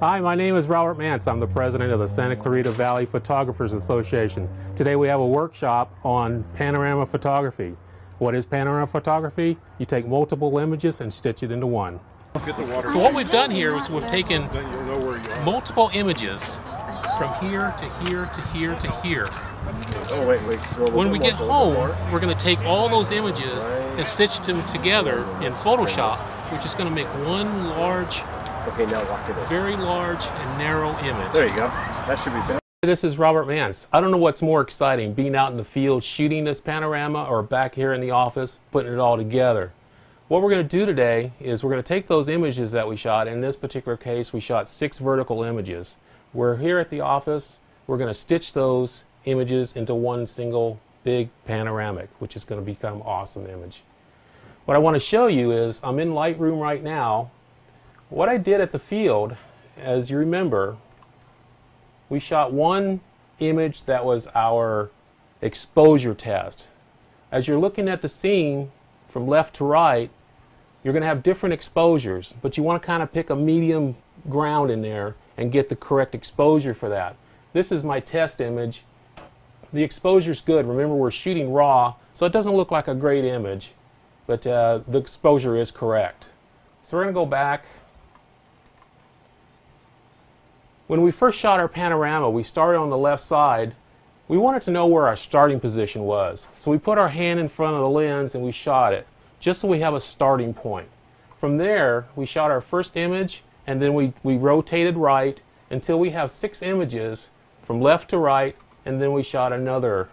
Hi, my name is Robert Mance. I'm the president of the Santa Clarita Valley Photographers Association. Today we have a workshop on panorama photography. What is panorama photography? You take multiple images and stitch it into one. So what we've done here is we've taken multiple images from here to here to here to here. When we get home, we're going to take all those images and stitch them together in Photoshop, which is going to make one large, very large and narrow image. There you go. That should be better. This is Robert Mance. I don't know what's more exciting, being out in the field shooting this panorama or back here in the office putting it all together. What we're going to do today is we're going to take those images that we shot. In this particular case, we shot 6 vertical images. We're here at the office. We're going to stitch those images into one single big panoramic, which is going to become an awesome image. What I want to show you is I'm in Lightroom right now. What I did at the field, as you remember, we shot one image that was our exposure test. As you're looking at the scene from left to right, you're going to have different exposures, but you want to kind of pick a medium ground in there and get the correct exposure for that. This is my test image. The exposure's good. Remember, we're shooting raw, so it doesn't look like a great image, but the exposure is correct. So we're going to go back. When we first shot our panorama, we started on the left side. We wanted to know where our starting position was. So we put our hand in front of the lens and we shot it, just so we have a starting point. From there, we shot our first image, and then we rotated right until we have 6 images from left to right, and then we shot another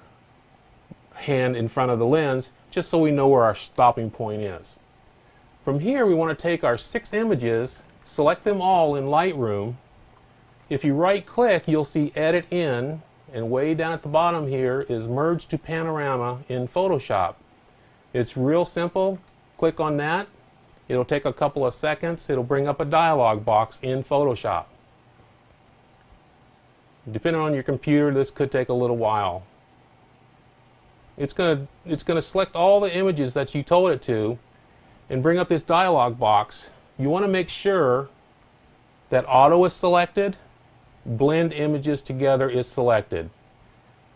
hand in front of the lens, just so we know where our stopping point is. From here, we want to take our 6 images, select them all in Lightroom. If you right-click, you'll see Edit In, and way down at the bottom here is Merge to Panorama in Photoshop. It's real simple. Click on that. It'll take a couple of seconds. It'll bring up a dialog box in Photoshop. Depending on your computer, this could take a little while. It's going to select all the images that you told it to and bring up this dialog box. You want to make sure that Auto is selected, Blend Images Together is selected.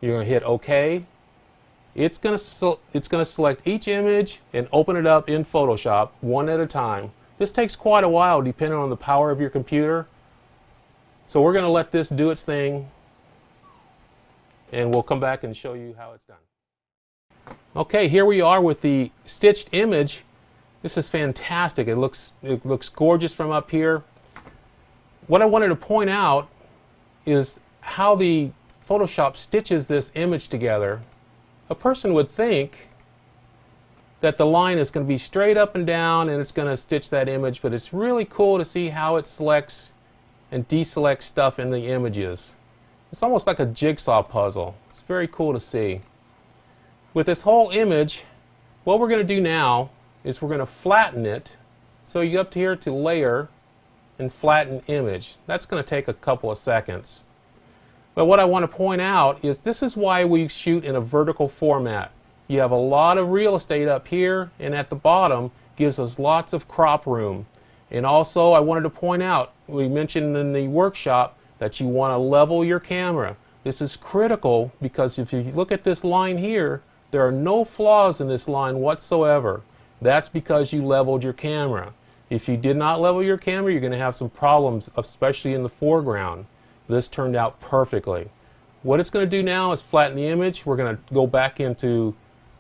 You're going to hit OK. It's going to select each image and open it up in Photoshop one at a time. This takes quite a while depending on the power of your computer. So we're going to let this do its thing, and we'll come back and show you how it's done. Okay, here we are with the stitched image. This is fantastic. It looks gorgeous from up here. What I wanted to point out is how the Photoshop stitches this image together. A person would think that the line is going to be straight up and down and it's going to stitch that image, but it's really cool to see how it selects and deselects stuff in the images. It's almost like a jigsaw puzzle. It's very cool to see. With this whole image, what we're going to do now is we're going to flatten it. So you go up to here to Layer and Flatten Image. That's going to take a couple of seconds. But what I want to point out is this is why we shoot in a vertical format. You have a lot of real estate up here, and at the bottom gives us lots of crop room. And also I wanted to point out, we mentioned in the workshop that you want to level your camera. This is critical because if you look at this line here, there are no flaws in this line whatsoever. That's because you leveled your camera. If you did not level your camera, you're going to have some problems, especially in the foreground. This turned out perfectly. What it's going to do now is flatten the image. We're going to go back into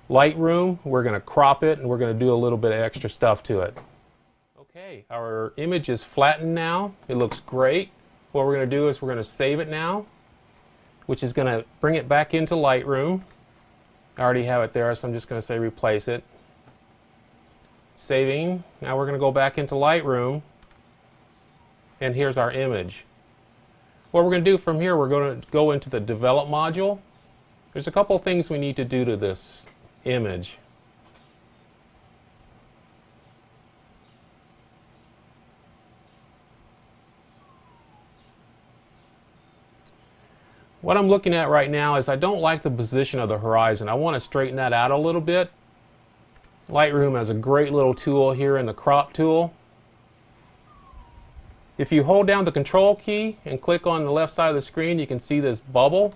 Lightroom. We're going to crop it, and we're going to do a little bit of extra stuff to it. Okay, our image is flattened now. It looks great. What we're going to do is we're going to save it now, which is going to bring it back into Lightroom. I already have it there, so I'm just going to say replace it. Saving. Now we're going to go back into Lightroom, and here's our image. What we're going to do from here, we're going to go into the Develop module. There's a couple things we need to do to this image. What I'm looking at right now is I don't like the position of the horizon. I want to straighten that out a little bit. Lightroom has a great little tool here in the crop tool. If you hold down the control key and click on the left side of the screen, you can see this bubble.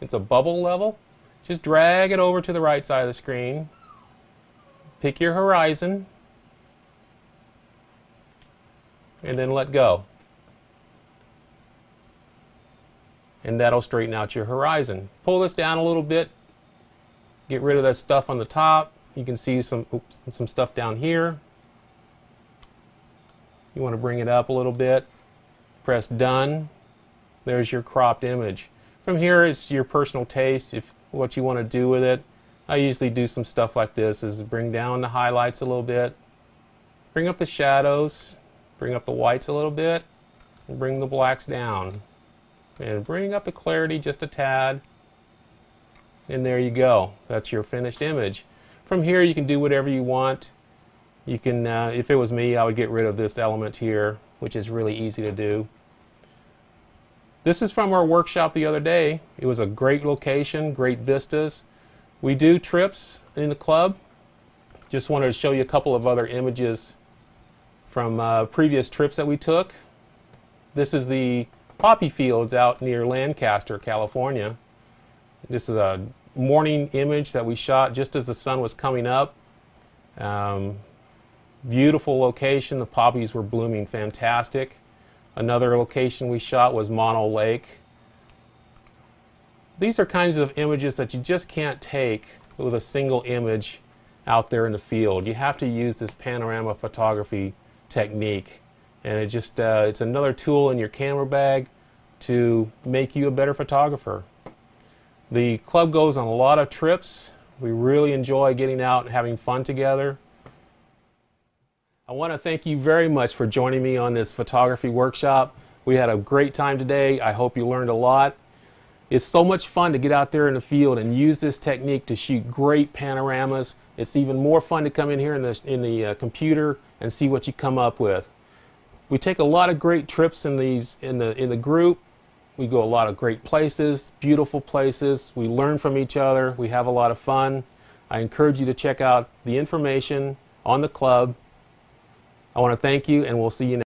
It's a bubble level. Just drag it over to the right side of the screen. Pick your horizon. And then let go. And that'll straighten out your horizon. Pull this down a little bit. Get rid of that stuff on the top. You can see some stuff down here. You want to bring it up a little bit. Press done. There's your cropped image. From here, it's your personal taste, if what you want to do with it. I usually do some stuff like this, is bring down the highlights a little bit, bring up the shadows, bring up the whites a little bit, and bring the blacks down. And bring up the clarity just a tad. And there you go. That's your finished image. From here, you can do whatever you want. You can, if it was me, I would get rid of this element here, which is really easy to do. This is from our workshop the other day. It was a great location, great vistas. We do trips in the club. Just wanted to show you a couple of other images from previous trips that we took. This is the poppy fields out near Lancaster, California. This is a morning image that we shot just as the sun was coming up. Beautiful location. The poppies were blooming fantastic. Another location we shot was Mono Lake. These are kinds of images that you just can't take with a single image out there in the field. You have to use this panorama photography technique, and it's another tool in your camera bag to make you a better photographer. The club goes on a lot of trips. We really enjoy getting out and having fun together. I want to thank you very much for joining me on this photography workshop. We had a great time today. I hope you learned a lot. It's so much fun to get out there in the field and use this technique to shoot great panoramas. It's even more fun to come in here in the computer and see what you come up with. We take a lot of great trips in the group. We go a lot of great places, beautiful places. We learn from each other. We have a lot of fun. I encourage you to check out the information on the club. I want to thank you, and we'll see you next time.